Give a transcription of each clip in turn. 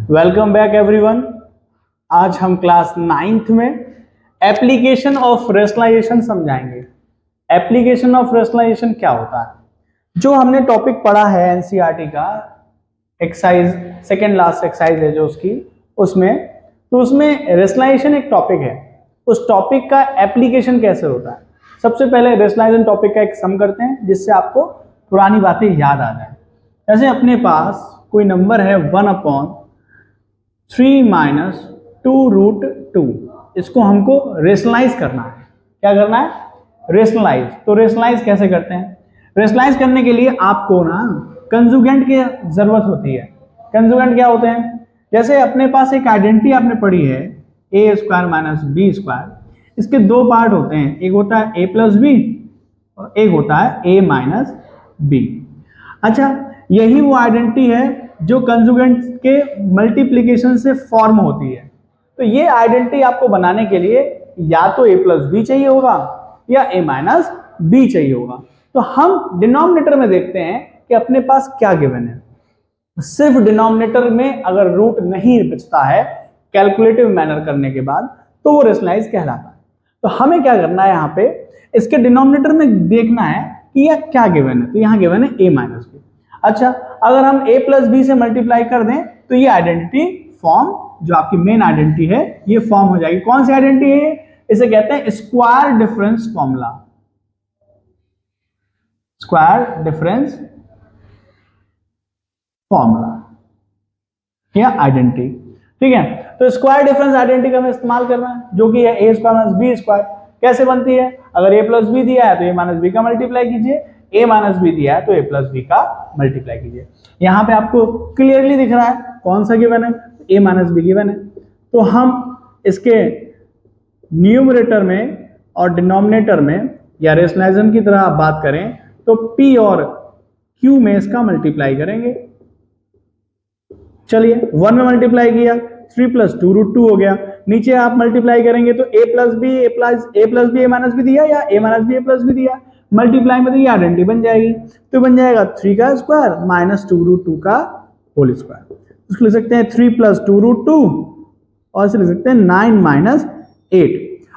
Welcome back everyone. आज हम class 9th में एप्लीकेशन ऑफ रेशनलाइजेशन समझाएंगे। एप्लीकेशन ऑफ रेशनलाइजेशन क्या होता है? जो हमने टॉपिक पढ़ा है एनसीईआरटी का एक्सरसाइज सेकेंड लास्ट एक्सरसाइज है जो उसमें रेशनलाइजेशन एक टॉपिक है। उस टॉपिक का एप्लीकेशन कैसे होता है? सबसे पहले रेशनलाइजेशन टॉपिक का एक सम करते हैं जिससे आपको पुरानी बातें याद आ जाए। जैसे अपने पास कोई नंबर है 1/3 माइनस 2√2, इसको हमको रेशनलाइज करना है। क्या करना है? रेशनलाइज। तो रेशनलाइज कैसे करते हैं? रेशनलाइज करने के लिए आपको ना कंजुगेंट की जरूरत होती है। कंजुगेंट क्या होते हैं? जैसे अपने पास एक आइडेंटिटी आपने पढ़ी है a² माइनस b²। इसके दो पार्ट होते हैं, एक होता है a प्लस बी और एक होता है a माइनस बी। अच्छा, यही वो आइडेंटिटी है जो कंजुगेंट के मल्टीप्लिकेशन से फॉर्म होती है। तो ये आइडेंटिटी आपको बनाने के लिए या तो a प्लस बी चाहिए होगा या a माइनस बी चाहिए होगा। तो हम डिनोमिनेटर में देखते हैं कि अपने पास क्या गिवन है। सिर्फ डिनोमिनेटर में अगर रूट नहीं बचता है कैलकुलेटिव मैनर करने के बाद तो वो रेशनलाइज कहलाता है। तो हमें क्या करना है, यहाँ पे इसके डिनोमिनेटर में देखना है कि यह क्या गिवन है। तो यहाँ गिवन है a माइनस बी। अच्छा, अगर हम a प्लस बी से मल्टीप्लाई कर दें तो ये आइडेंटिटी फॉर्म, जो आपकी मेन आइडेंटिटी है, ये फॉर्म हो जाएगी। कौन सी आइडेंटिटी है? इसे कहते हैं square difference formula. Square difference formula या आइडेंटिटी, ठीक है। तो स्क्वायर डिफरेंस आइडेंटिटी का हमें इस्तेमाल करना है, जो कि है a² माइनस b²। कैसे बनती है? अगर a प्लस बी दिया है तो a माइनस बी का मल्टीप्लाई कीजिए, a माइनस बी दिया है तो a प्लस बी का मल्टीप्लाई कीजिए। यहाँ पे आपको क्लियरली दिख रहा है कौन सा गिवन है, a माइनस बी गिवन है। तो हम इसके न्यूमरेटर में और डिनोमिनेटर में या रेशनलाइजेशन की तरह आप बात करें तो p और q में इसका मल्टीप्लाई करेंगे। चलिए 1 में मल्टीप्लाई किया 3 प्लस 2√2 हो गया। नीचे आप मल्टीप्लाई करेंगे तो a plus b a minus b दिया या a minus b a plus b दिया, मल्टीप्लाई में तो ये आइडेंटिटी बन जाएगी। तो बन जाएगा 3 का स्क्वायर माइनस 2√2 का होल स्क्वायर। इसको लिख सकते हैं 3 प्लस 2√2 और इसे लिख सकते हैं 9 माइनस 8।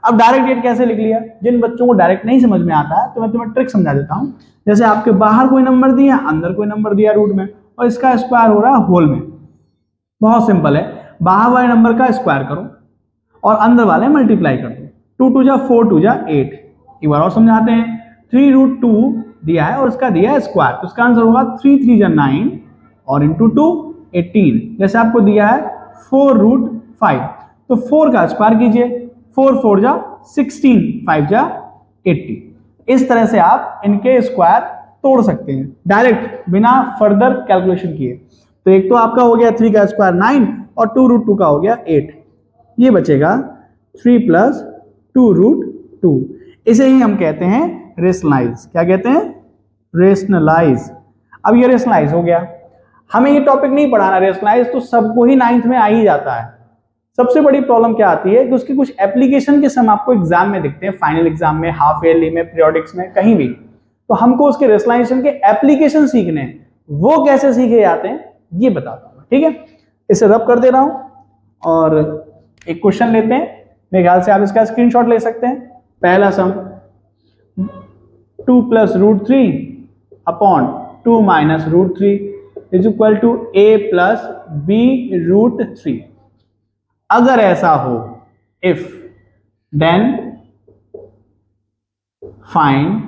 अब डायरेक्ट 8 कैसे लिख लिया? जिन बच्चों को डायरेक्ट नहीं समझ में आता है तो मैं तुम्हें ट्रिक समझा देता हूँ। जैसे आपके बाहर कोई नंबर दिया, अंदर कोई नंबर दिया रूट में, और इसका स्क्वायर हो रहा है होल में। बहुत सिंपल है, बाहर वाले नंबर का स्क्वायर करो और अंदर वाले मल्टीप्लाई कर दो। 2 2 जा 4 2 जा 8। एक बार और समझाते हैं। 3√2 दिया है और इसका दिया है स्क्वायर, तो इसका आंसर होगा 3 3 जा 9 और इंटू 2 18। जैसे आपको दिया है 4√5 तो 4 का स्क्वायर कीजिए, 4 4 जा 16 5 जा 80। इस तरह से आप इनके स्क्वायर तोड़ सकते हैं डायरेक्ट बिना फर्दर कैलकुलेशन किए। तो एक तो आपका हो गया 3 का स्क्वायर 9 और 2√2 का हो गया 8। ये बचेगा 3 प्लस 2√2। इसे ही हम कहते हैं रेशनलाइज। क्या कहते हैं? रेशनलाइज। अब ये रेशनलाइज हो गया। हमें ये टॉपिक नहीं पढ़ाना, रेशनलाइज तो सबको ही 9th में आ ही जाता है। सबसे बड़ी प्रॉब्लम क्या आती है कि उसकी कुछ एप्लीकेशन के सम आपको एग्जाम में दिखते हैं, फाइनल एग्जाम में, हाफ ईयरली में, पीरियोडिक्स में, कहीं भी। तो हमको उसके रेशनलाइजेशन के एप्लीकेशन सीखने हैं। वो कैसे सीखे जाते हैं ये बताता हूँ, ठीक है। इसे रब कर दे रहा हूं और एक क्वेश्चन लेते हैं। मेरे ख्याल से आप इसका स्क्रीनशॉट ले सकते हैं। पहला sum 2 plus √3 upon 2 minus √3 is equal to a plus b√3। अगर ऐसा हो, if, then find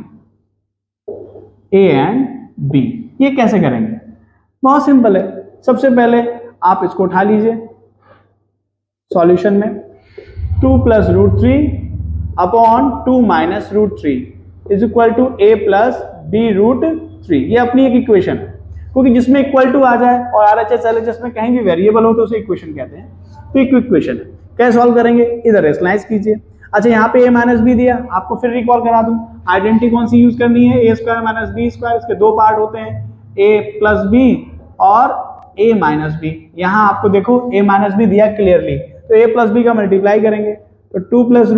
a and b। ये कैसे करेंगे? बहुत सिंपल है। सबसे पहले आप इसको उठा लीजिए सॉल्यूशन में। 2 plus √3 upon 2 minus √3 is equal to a plus b√3। ये अपनी एक इक्वेशन है, क्योंकि जिसमें इक्वल टू आ जाए और RHS LHS में कहीं भी वेरिएबल हो तो उसे इक्वेशन कहते हैं। तो एक इक्वेशन है। कैसे सॉल्व करेंगे? इधर रेशनलाइज कीजिए। अच्छा, यहाँ पे a माइनस बी दिया, आपको फिर रिकॉल करा दूं आइडेंटिटी कौन सी यूज करनी है, a² माइनस b²। इसके दो पार्ट होते हैं, a प्लस बी और a माइनस बी। यहां आपको देखो a माइनस बी दिया क्लियरली, तो a प्लस बी का मल्टीप्लाई करेंगे तो 2 प्लस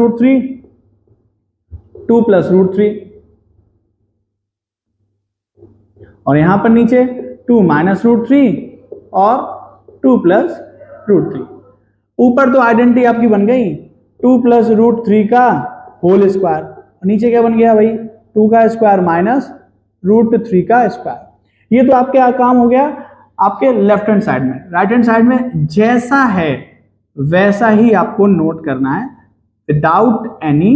√3 और यहां पर नीचे 2 माइनस √3 और 2 प्लस रूट थ्री। ऊपर तो आइडेंटिटी आपकी बन गई 2 प्लस रूट थ्री का होल स्क्वायर, नीचे क्या बन गया भाई 2 का स्क्वायर माइनस रूट थ्री का स्क्वायर। ये तो आपके काम हो गया आपके लेफ्ट हैंड साइड में। राइट हैंड साइड में जैसा है वैसा ही आपको नोट करना है विदाउट एनी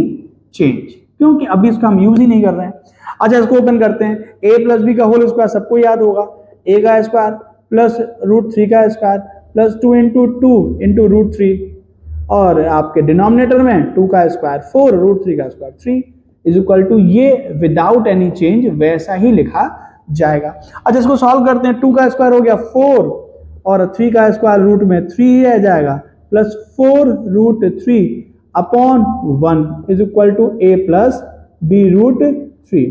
चेंज, क्योंकि अभी इसका हम यूज ही नहीं कर रहे हैं। अच्छा इसको ओपन करते हैं, a प्लस बी का होल स्क्वायर सबको याद होगा, a का स्क्वायर प्लस रूट थ्री का square plus 2 into two into root three, और आपके डिनोमिनेटर में 2 का स्क्वायर 4 रूट थ्री का स्क्वायर 3 इज इक्वल टू, ये विदाउट एनी चेंज वैसा ही लिखा जाएगा। अच्छा इसको सॉल्व करते हैं, 2 का स्क्वायर हो गया 4 और 3 का स्क्वायर रूट में 3 रह जाएगा plus 4 root three upon 1 is equal to a plus b root three.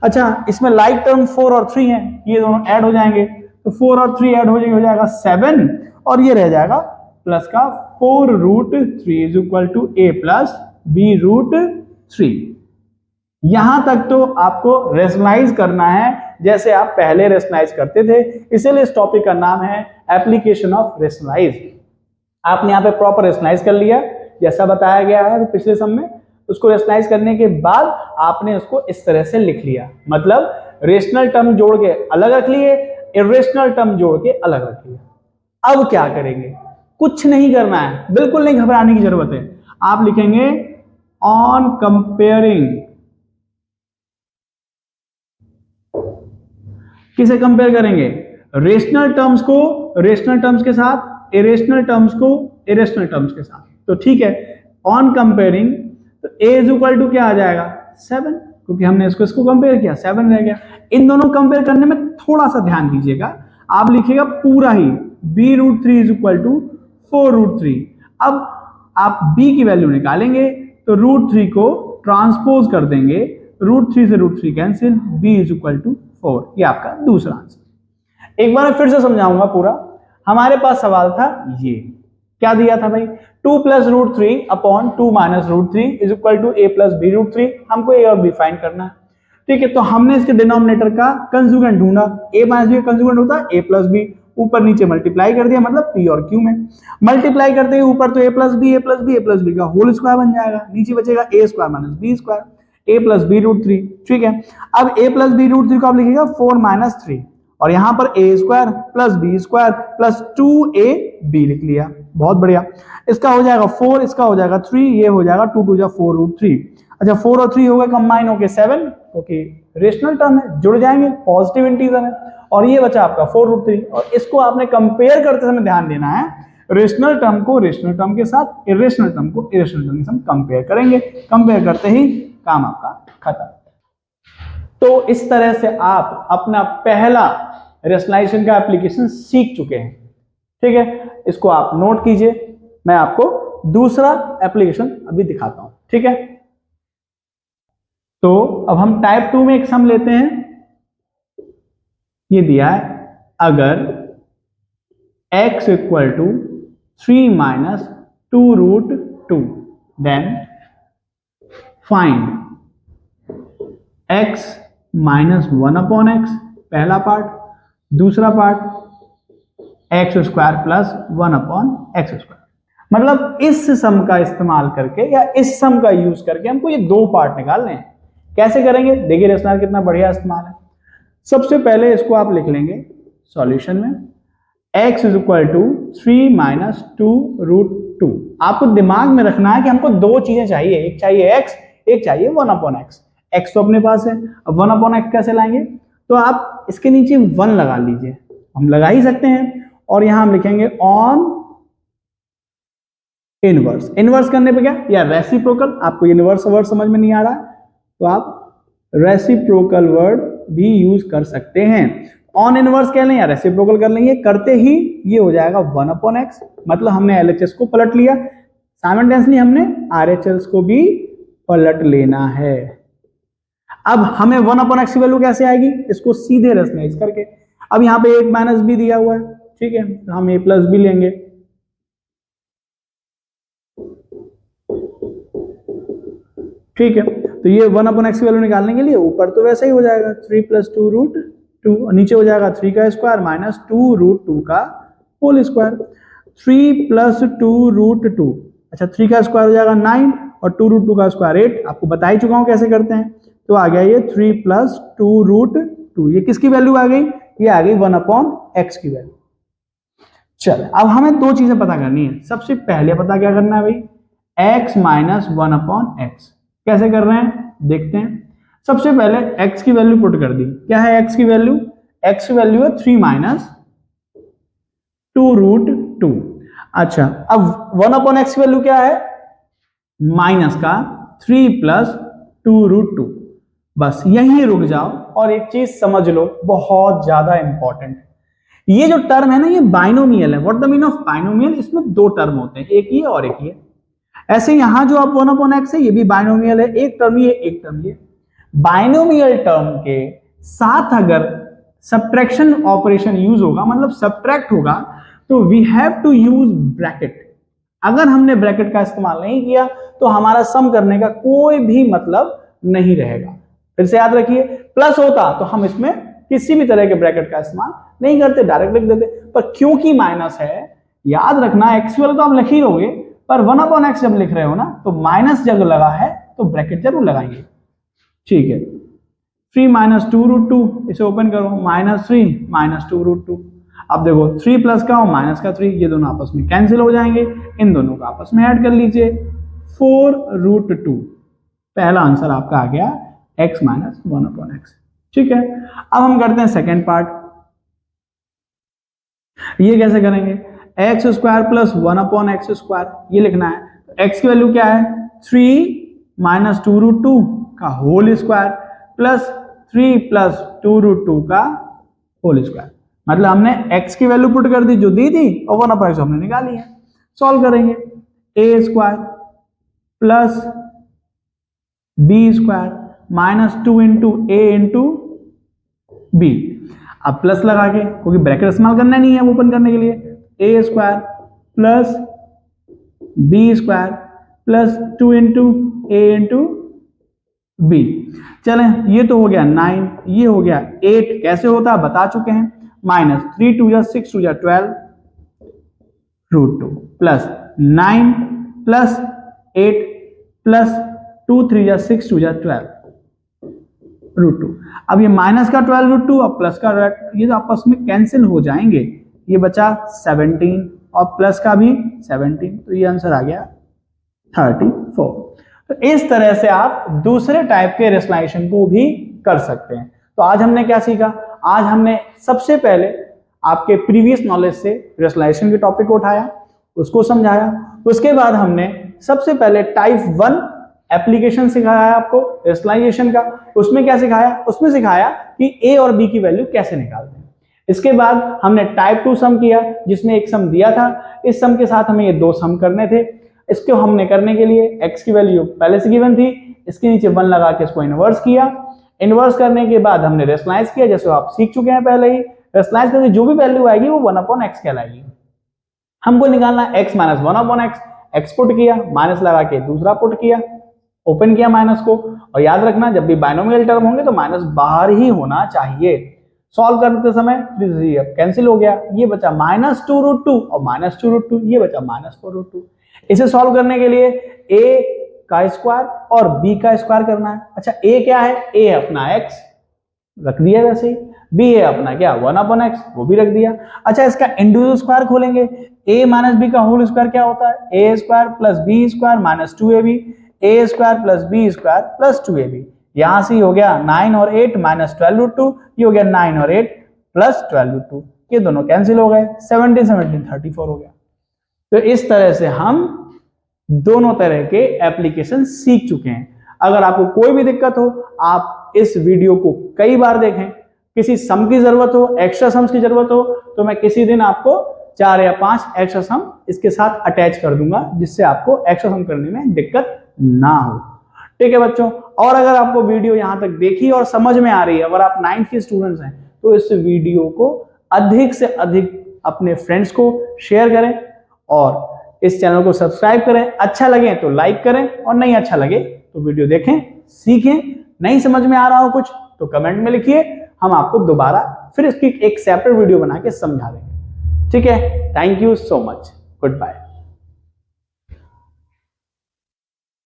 अच्छा इसमें लाइक टर्म 4 और 3 है, ये दोनों ऐड हो जाएंगे तो 4 और 3 ऐड हो जाएगा 7 और ये रह जाएगा प्लस का 4 root three is equal to a plus b root three. यहां तक तो आपको रेशनलाइज करना है जैसे आप पहले रेशनलाइज करते थे, इसीलिए इस टॉपिक का नाम है एप्लीकेशन ऑफ रेशनलाइज। आपने यहाँ पे प्रॉपर रेशनलाइज कर लिया जैसा बताया गया है पिछले सम में, उसको रेशनलाइज करने के बाद आपने उसको इस तरह से लिख लिया, मतलब रेशनल टर्म जोड़ के अलग रख लिए, इरेशनल टर्म जोड़ के अलग रख लिया। अब क्या करेंगे, कुछ नहीं करना है, बिल्कुल नहीं घबराने की जरूरत है। आप लिखेंगे ऑन कंपेयरिंग, किसे कंपेयर करेंगे, रेशनल टर्म्स को रेशनल टर्म्स के साथ, इरेशनल टर्म्स को इरेशनल टर्म्स के साथ। तो ठीक है, ऑन कंपेयरिंग तो a इज इक्वल टू क्या आ जाएगा 7, क्योंकि हमने इसको कंपेयर किया 7 रह गया। इन दोनों कंपेयर करने में थोड़ा सा ध्यान दीजिएगा, आप लिखिएगा पूरा ही b root three is equal to 4 root three. अब आप b की वैल्यू निकालेंगे तो रूट थ्री को ट्रांसपोज कर देंगे, रूट थ्री से root three cancel, b is equal to 4, ये आपका दूसरा आंसर। एक बार फिर से समझाऊंगा पूरा। हमारे पास सवाल था ये, क्या दिया था भाई 2 plus root three upon 2 minus root three is equal to a plus b root three, हमको a और b फाइंड करना है। ठीक है, तो हमने इसके डिनोमिनेटर का कंजुगेंट ढूंढा, a माइनस b का कंजुगेंट होता है a प्लस बी, ऊपर नीचे मल्टीप्लाई कर दिया, मतलब p और q में मल्टीप्लाई करते ही ऊपर तो a plus b a plus b a plus b का होल स्क्वायर बन जाएगा, नीचे बचेगा a square minus b square a plus b root three. ठीक है, अब a plus b root three को आप लिखिएगा 4 माइनस थ्री, और यहां पर a square plus b square plus 2ab लिख लिया, बहुत बढ़िया। इसका हो जाएगा 4, इसका हो जाएगा 3, ये हो जाएगा 2 टू जा 4 रूट थ्री। अच्छा 4 और 3 हो गए कंबाइन होके 7, क्योंकि रेशनल टर्म है जुड़ जाएंगे, पॉजिटिव इंटीजर है, और ये बचा आपका 4 रूट थ्री। और इसको आपने कंपेयर करते समय ध्यान देना है, रेशनल टर्म को रेशनल टर्म के साथ, इरेशनल टर्म को इरेशनल टर्म के साथ कंपेयर करेंगे, कंपेयर करते ही काम आपका खत्म। तो इस तरह से आप अपना पहला रेशनलाइजेशन का एप्लीकेशन सीख चुके हैं। ठीक है, इसको आप नोट कीजिए, मैं आपको दूसरा एप्लीकेशन अभी दिखाता हूं। ठीक है, तो अब हम टाइप 2 में एक सम लेते हैं। ये दिया है, अगर x equal to 3 minus 2 root 2 then find x minus 1 upon x, पहला पार्ट, दूसरा part x square plus 1 upon x square. मतलब इस सम का इस्तेमाल करके या इस सम का यूज करके हमको ये दो पार्ट निकालने हैं। कैसे करेंगे, देखिए रेशनल कितना बढ़िया इस्तेमाल है। सबसे पहले इसको आप लिख लेंगे सॉल्यूशन में, x is equal to 3 minus 2 root 2। आपको दिमाग में रखना है कि हमको दो चीजें चाहिए, एक चाहिए x, एक चाहिए 1 अपॉन एक्स। x तो अपने पास है, अब 1 अपॉन एक्स कैसे लाएंगे, तो आप इसके नीचे 1 लगा लीजिए, हम लगा ही सकते हैं, और यहां हम लिखेंगे ऑन इनवर्स। इनवर्स करने पे क्या, या रेसिप्रोकल, आपको इनवर्स वर्ड समझ में नहीं आ रहा तो आप रेसिप्रोकल वर्ड भी यूज कर सकते हैं। ऑन इनवर्स कह लें या रेसिप्रोकल कर लेंगे, करते ही ये हो जाएगा 1 अपॉन एक्स, मतलब हमने एलएचएस को पलट लिया, साइमल्टेनियसली हमने आरएचएस को भी पलट लेना है। अब हमें 1 अपॉन एक्स की वैल्यू कैसे आएगी, इसको सीधे रेशनलाइज करके। अब यहाँ पे a माइनस बी दिया हुआ है, ठीक है, तो हम a प्लस बी लेंगे, ठीक है, तो ये 1 अपॉन एक्स की वैल्यू निकालने के लिए ऊपर तो वैसे ही हो जाएगा 3 प्लस 2 रूट 2, नीचे हो जाएगा 3 का स्क्वायर माइनस 2 रूट 2 का होल स्क्वायर। 3+2√2। अच्छा 3 का स्क्वायर हो जाएगा 9 और 2√2 का स्क्वायर 8। आपको बता ही चुका हूं कैसे करते हैं। तो आ गया ये 3+2√2। ये किसकी वैल्यू आ गई? ये आ गई 1/x की वैल्यू। चल अब हमें दो चीजें पता करनी है। सबसे पहले पता क्या करना है भाई? x minus 1/x। कैसे कर रहे हैं देखते हैं। सबसे पहले x की वैल्यू पुट कर दी। क्या है x की वैल्यू? x की वैल्यू है 3 माइनस 2√2। अच्छा अब 1/x की वैल्यू क्या है? माइनस का 3+2√2। बस यहीं रुक जाओ और एक चीज समझ लो, बहुत ज्यादा इंपॉर्टेंट। ये जो टर्म है ना, ये बाइनोमियल है। What the mean of binomial? इसमें दो टर्म होते हैं, एक ये और एक ये। ऐसे यहां जो आप 1/x है, ये भी बाइनोमियल है। एक टर्म ये, एक टर्म ये। बाइनोमियल टर्म के साथ अगर सब्ट्रैक्शन ऑपरेशन यूज होगा, मतलब सब्ट्रैक्ट होगा, तो we have to use bracket. अगर हमने ब्रैकेट का इस्तेमाल नहीं किया तो हमारा सम करने का कोई भी मतलब नहीं रहेगा। फिर से याद रखिए, प्लस होता तो हम इसमें किसी भी तरह के ब्रैकेट का इस्तेमाल नहीं करते, डायरेक्ट लिख देते। पर क्योंकि माइनस है, याद रखना एक्स वाला तो आप लिख ही लोगे, पर 1/x जब लिख रहे हो ना, तो माइनस जब लगा है तो ब्रैकेट जरूर लगाएंगे। ठीक है, 3-2√2, इसे ओपन करो, -3 -2√2। अब देखो 3 प्लस का और माइनस का 3, ये दोनों आपस में कैंसिल हो जाएंगे। इन दोनों को आपस में ऐड कर लीजिए, 4√2। पहला आंसर आपका आ गया x माइनस 1/x। ठीक है, अब हम करते हैं सेकेंड पार्ट। ये कैसे करेंगे? x² प्लस 1/x², ये लिखना है। x की वैल्यू क्या है? 3 - 2√2 का होल स्क्वायर प्लस 3 + 2√2 का होल स्क्वायर। मतलब हमने x की वैल्यू पुट कर दी जो दी थी, और 1/x हमने निकाली है। सॉल्व करेंगे, a² plus b² -2 × a × b। अब प्लस लगा के, क्योंकि ब्रैकेट इस्तेमाल करना नहीं है ओपन करने के लिए, a² plus b² plus 2 × a × b। चलें, ये तो हो गया 9, ये हो गया 8। कैसे होता है बता चुके हैं। -3 × 2 = 6 × 2 = 12√2 प्लस 9 प्लस 8 प्लस 2 × 3 = 6 × 2 = 12√2। अब ये माइनस का 12√2 और प्लस का, ये तो आपस में कैंसिल हो जाएंगे। ये बचा 17 और प्लस का भी 17, तो ये आंसर आ गया 34। तो इस तरह से आप दूसरे टाइप के रेशनलाइजेशन को भी कर सकते हैं। तो आज हमने क्या सीखा? आज हमने सबसे पहले आपके प्रीवियस नॉलेज से रेशनलाइजेशन के टॉपिक को उठाया, उसको समझाया। उसके बाद हमने सबसे पहले टाइप 1 एप्लीकेशन सिखाया आपको रेशनलाइजेशन का। उसमें क्या सिखाया? उसमें सिखाया कि ए और बी की वैल्यू कैसे निकालते हैं। इसके बाद हमने टाइप 2 सम किया, जिसमें एक सम दिया था। इस सम के साथ हमें ये दो सम करने थे। इसको हमने करने के लिए x की वैल्यू पहले से गिवन थी, इसके नीचे 1 लगा के इसको इनवर्स किया। इनवर्स करने के बाद हमने रेशनलाइज किया, जैसे आप सीख चुके हैं पहले ही। रेशनलाइज करके जो भी वैल्यू आएगी वो 1/x कहलाएगी। हमको निकालना है x minus 1/x। x put किया, माइनस लगा के दूसरा पुट किया, ओपन किया माइनस को। और याद रखना, जब भी बाइनोमियल टर्म होंगे तो माइनस बाहर ही होना चाहिए। सॉल्व करते समय कैंसिल हो गया, ये बचा -2√2 और -2√2, ये बचा -4√2। इसे सॉल्व करने के लिए a का स्क्वायर और b का स्क्वायर करना है। अच्छा a क्या है? a है अपना x, रख दिया वैसे ही। b है अपना क्या? 1/x, वो भी रख दिया। अच्छा इसका इंडिविजुअल स्क्वायर खोलेंगे। a माइनस b का होल स्क्वायर क्या होता है? a² plus b² minus 2ab, a² plus b² plus 2ab। यहां से हो गया 9 और 8 माइनस 12√2, ये हो गया 9 और 8 प्लस 12√2। ये दोनों कैंसिल हो गए, 17 17 34 हो गया। तो इस तरह से हम दोनों तरह के एप्लीकेशन सीख चुके हैं। अगर आपको कोई भी दिक्कत हो, आप इस वीडियो को कई बार देखें। किसी सम की जरूरत हो, एक्स्ट्रा सम्स की जरूरत हो, तो मैं किसी दिन आपको 4 या 5 एक्स्ट्रा सम इसके साथ अटैच कर दूंगा, जिससे आपको एक्स्ट्रा सम करने में दिक्कत ना हो। ठीक है बच्चों, और अगर आपको वीडियो यहां तक देखी और समझ में आ रही है, अगर आप 9th के स्टूडेंट्स हैं, तो इस वीडियो को अधिक से अधिक अपने फ्रेंड्स को शेयर करें और इस चैनल को सब्सक्राइब करें। अच्छा लगे तो लाइक करें, और नहीं अच्छा लगे तो वीडियो देखें, सीखें। नहीं समझ में आ रहा हो कुछ तो कमेंट में लिखिए, हम आपको दोबारा फिर इसकी एक सेपरेट वीडियो बना के समझा देंगे। ठीक है, thank you so much. Good bye.